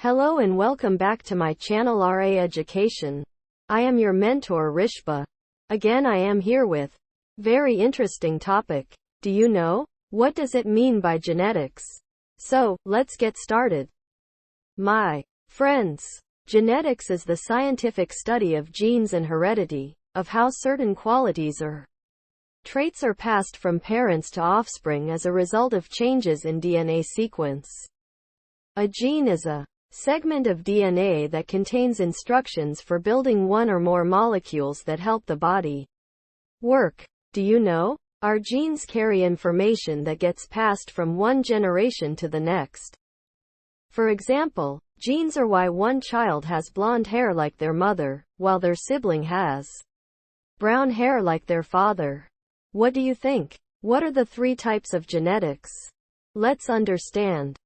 Hello and welcome back to my channel RA Education. I am your mentor Rishba. Again I am here with very interesting topic. Do you know? What does it mean by genetics? So, let's get started. My friends, genetics is the scientific study of genes and heredity, of how certain qualities or traits are passed from parents to offspring as a result of changes in DNA sequence. A gene is a segment of DNA that contains instructions for building one or more molecules that help the body work. Do you know? Our genes carry information that gets passed from one generation to the next. For example, genes are why one child has blonde hair like their mother, while their sibling has brown hair like their father. What do you think? What are the three types of genetics? Let's understand.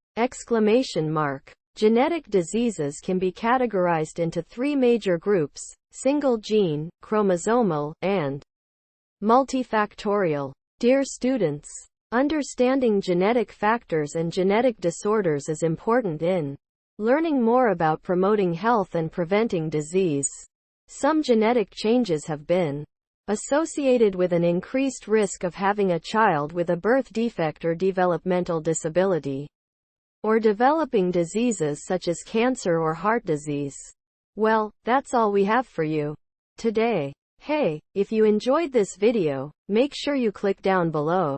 Genetic diseases can be categorized into three major groups: single gene, chromosomal, and multifactorial. Dear students, understanding genetic factors and genetic disorders is important in learning more about promoting health and preventing disease. Some genetic changes have been associated with an increased risk of having a child with a birth defect or developmental disability, or developing diseases such as cancer or heart disease. Well, that's all we have for you today. Hey, if you enjoyed this video, make sure you click down below.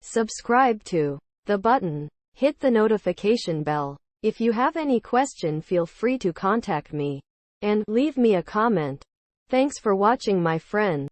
Subscribe to the button. Hit the notification bell. If you have any question, feel free to contact me and leave me a comment. Thanks for watching, my friend.